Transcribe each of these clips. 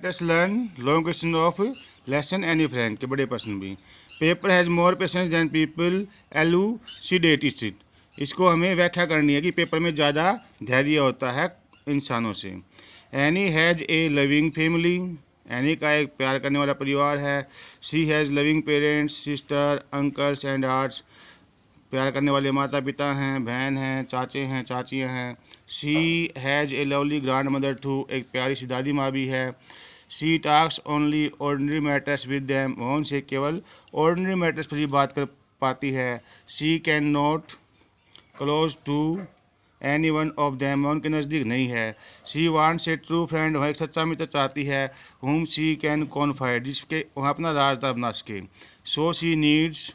Let's learn long question of lesson Anne Frank के बड़े प्रश्न भी। Paper has more patience than people elucidate it. इसको हमें व्याख्या करनी है कि पेपर में ज़्यादा धैर्य होता है इंसानों से। Anne has a loving family, Anne का एक प्यार करने वाला परिवार है। She has loving parents, sister, uncles and aunts, प्यार करने वाले माता पिता हैं, बहन हैं, चाचे हैं, चाचियाँ हैं। She has a lovely grandmother too, एक प्यारी सी दादी माँ भी है। She talks only ordinary matters with them, वो उनसे केवल ऑर्डनरी मैटर्स पर ही बात कर पाती है। She can not close to any one of them, उनके नज़दीक नहीं है। She wants a true friend, वह एक सच्चा मित्र चाहती है। हुम शी कैन कॉन्फाइड, जिसके वह अपना राज बना सके। So she needs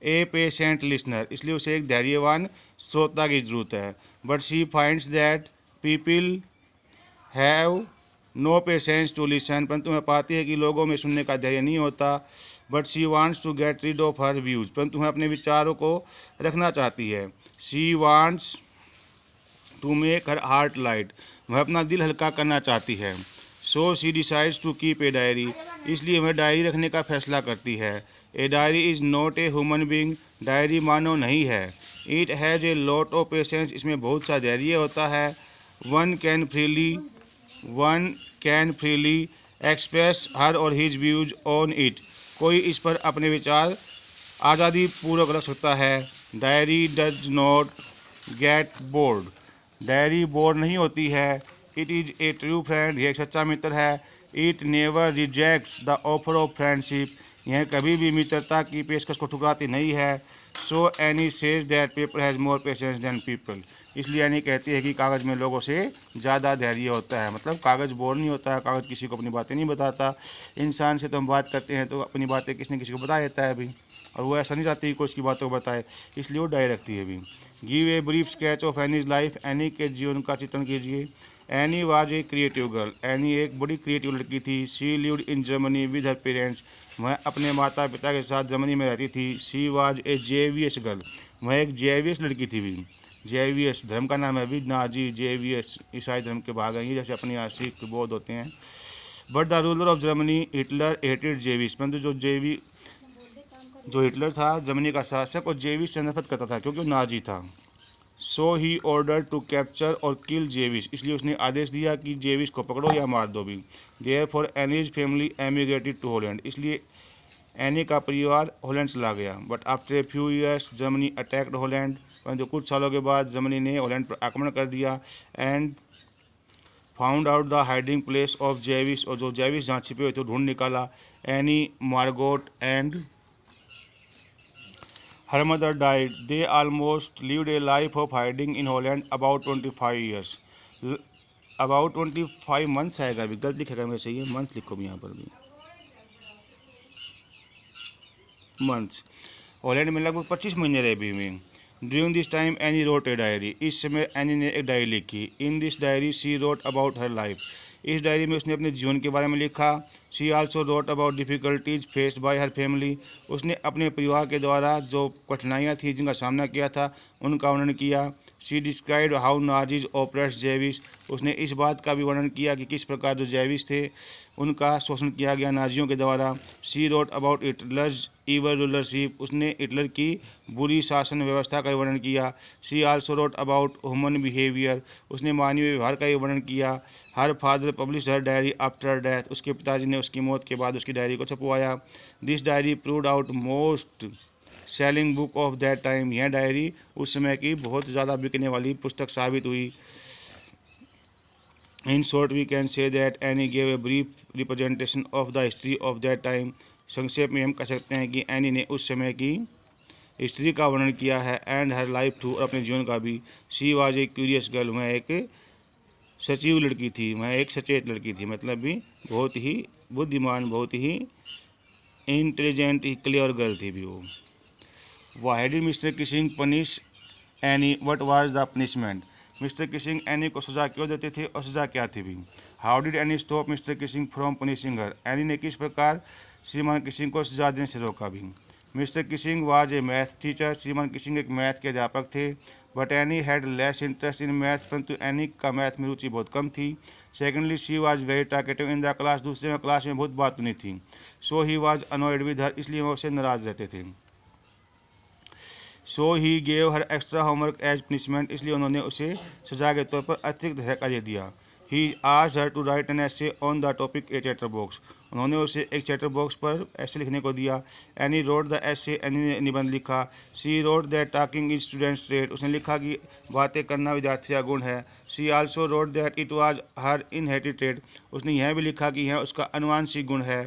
a patient listener, इसलिए उसे एक धैर्यवान श्रोता की जरूरत है। But she finds that people have no patience to listen, परंतु वह पाती है कि लोगों में सुनने का धैर्य नहीं होता। But she wants to get rid of her views, परंतु वह अपने विचारों को रखना चाहती है। She wants to make her heart light, वह अपना दिल हल्का करना चाहती है। So she decides to keep a diary, इसलिए वह डायरी रखने का फैसला करती है। A diary is not a human being, diary मानव नहीं है। It has a lot of patience, इसमें बहुत सा धैर्य होता है। One can freely express her और हिज व्यूज ऑन इट, कोई इस पर अपने विचार आज़ादी पूर्वक रख सकता है। Diary does not get bored, diary bore नहीं होती है। It is a true friend, यह एक सच्चा मित्र है। It never rejects the offer of friendship, यह कभी भी मित्रता की पेशकश को ठुकराती नहीं है। So Anne says that paper has more patience than people, इसलिए एनी कहती है कि कागज़ में लोगों से ज़्यादा धैर्य होता है। मतलब कागज़ बोर नहीं होता है, कागज़ किसी को अपनी बातें नहीं बताता। इंसान से तो हम बात करते हैं तो अपनी बातें किसी न किसी को बता देता है अभी, और वो ऐसा नहीं चाहती कि कोई उसकी बातों को बताए, इसलिए वो डायरी रखती है अभी। Give a brief sketch of Annie's life, any के जीवन का चित्रण कीजिए। Any was a creative girl, any एक बड़ी क्रिएटिव लड़की थी। She lived in Germany with her parents, वह अपने माता पिता के साथ जर्मनी में रहती थी। शी वाज ए जेवियस गर्ल, वह एक जेवियस लड़की थी भी। जेवियस धर्म का नाम है अभी, नाजी जेवियस ईसाई धर्म के भाग हैं ये, जैसे अपने यहाँ सिख बौद्ध होते हैं। But the ruler of Germany Hitler hated Jewish, परंतु जो हिटलर था जर्मनी का शासक, और जेविस से नफरत करता था क्योंकि वो नाजी था। सो ही ऑर्डर टू कैप्चर और किल जेविस, इसलिए उसने आदेश दिया कि जेविस को पकड़ो या मार दो भी। Therefore Anne's family emigrated to Holland, इसलिए एनी का परिवार हॉलैंड चला गया। But after a few years Germany attacked Holland, परंतु कुछ सालों के बाद जर्मनी ने हॉलैंड पर आक्रमण कर दिया। And found out the hiding place of Jewish, और जो जेविस जहाँ छिपे हुए थे ढूंढ निकाला। Any, Margot and her mother died. They almost lived a life of hiding in Holland about 25 years. About 25 months आएगा अभी, गलत लिखेगा मैं, सही है मंथ लिखो भी यहाँ पर भी, मंथ्स। हॉलैंड में लगभग 25 महीने रहे भी में। During this time Anne wrote a diary, इस समय एनी ने एक डायरी लिखी। In this diary she wrote about her life, इस डायरी में उसने अपने जीवन के बारे में लिखा। She also wrote about difficulties faced by her family, उसने अपने परिवार के द्वारा जो कठिनाइयाँ थी जिनका सामना किया था उनका वर्णन किया। She described how Nazis oppressed Jewish, उसने इस बात का भी वर्णन किया कि किस प्रकार जो जेविस थे उनका शोषण किया गया नाजियों के द्वारा। She wrote about Hitler's evil rulership, उसने हिटलर की बुरी शासन व्यवस्था का वर्णन किया। She also wrote about human behaviour, उसने मानवीय व्यवहार का वर्णन किया। हर फादर पब्लिश हर डायरी आफ्टर डेथ, उसके पिताजी ने उसकी मौत के बाद उसकी डायरी को छपवाया। This diary proved out most selling book of that time, यह डायरी उस समय की बहुत ज़्यादा बिकने वाली पुस्तक साबित हुई। In short we can say that Anne gave a brief representation of the history of that time, संक्षेप में हम कह सकते हैं कि एनी ने उस समय की हिस्ट्री का वर्णन किया है। एंड हर लाइफ टू, और अपने जीवन का भी। She was a curious girl, वह एक सचिव लड़की थी, वह एक सचेत लड़की थी, मतलब भी बहुत ही बुद्धिमान, बहुत ही इंटेलिजेंट क्लियर गर्ल थी भी वो। Why did mister Keesing punish any, what was the punishment, mister Keesing any को सज़ा क्यों देते थे और सज़ा क्या थी भी। How did any stop mister Keesing from punishing her, any ने किस प्रकार श्रीमान किसिंग को सज़ा देने से रोका भी। Mister Keesing was a math teacher, श्रीमान किसिंग एक मैथ के अध्यापक थे। But Anne had less interest in maths, परंतु एनी का मैथ में रुचि बहुत कम थी। Secondly she was very talkative in the class, दूसरे में क्लास में बहुत बातूनी थी। So he was annoyed with her, इसलिए वो उससे नाराज रहते थे। So he gave her extra homework as punishment, इसलिए उन्होंने उसे सजा के तौर पर अतिरिक्त कार्य दिया। He asked her to write an essay on the topic a chatterbox, उन्होंने उसे एक चैटर बॉक्स पर ऐसे लिखने को दिया। Anne wrote the essay, Anne ने निबंध लिखा। She wrote that talking is students trait, उसने लिखा कि बातें करना विद्यार्थी का गुण है। She also wrote that it was her inherited trait, उसने यह भी लिखा कि यह उसका अनुवांशिक गुण है।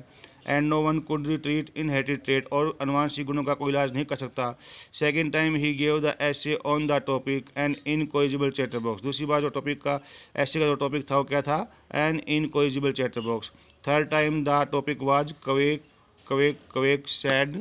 And no one could retreat inherited trait, और अनुवांशिक गुणों का कोई इलाज नहीं कर सकता। Second time he gave the essay on the topic an incorrigible chatterbox, दूसरी बार जो टॉपिक का ऐसे का जो टॉपिक था वो क्या था, an incorrigible chatterbox. Third time the topic was quack quack quack said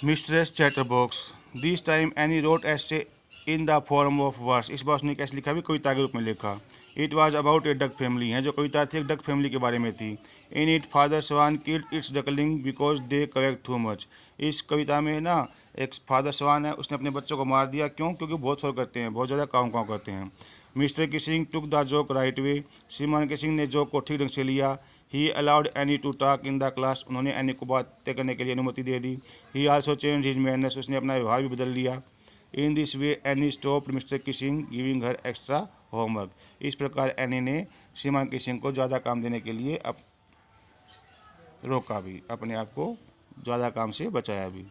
mistress chatterbox. This time Anne wrote essay in the form of verse, इस बार उसने कैसे लिखा भी, कविता के रूप में लिखा। It was about A duck family, है जो कविता थी एक डक फैमिली के बारे में थी। In it father swan killed its duckling because they quack too much, इस कविता में ना एक फादर स्वान है, उसने अपने बच्चों को मार दिया, क्यों, क्योंकि बहुत शोर करते हैं, बहुत ज़्यादा काम करते हैं। Mister Keesing took the joke right way, श्रीमान किसिंग ने जोक को ठीक ढंग से लिया। He allowed Anne to talk in the class, उन्होंने एनी को बातें करने के लिए अनुमति दे दी। He also change his manners, उसने अपना व्यवहार भी बदल लिया। In this way Anne stopped mister Keesing giving her extra homework, इस प्रकार एनी ने श्रीमान किसिंग को ज़्यादा काम देने के लिए रोका भी, अपने आप को ज़्यादा काम से बचाया भी।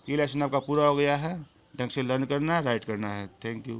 ये लेसन आपका पूरा हो गया है, ढंग से लर्न करना है, राइट करना है। Thank you.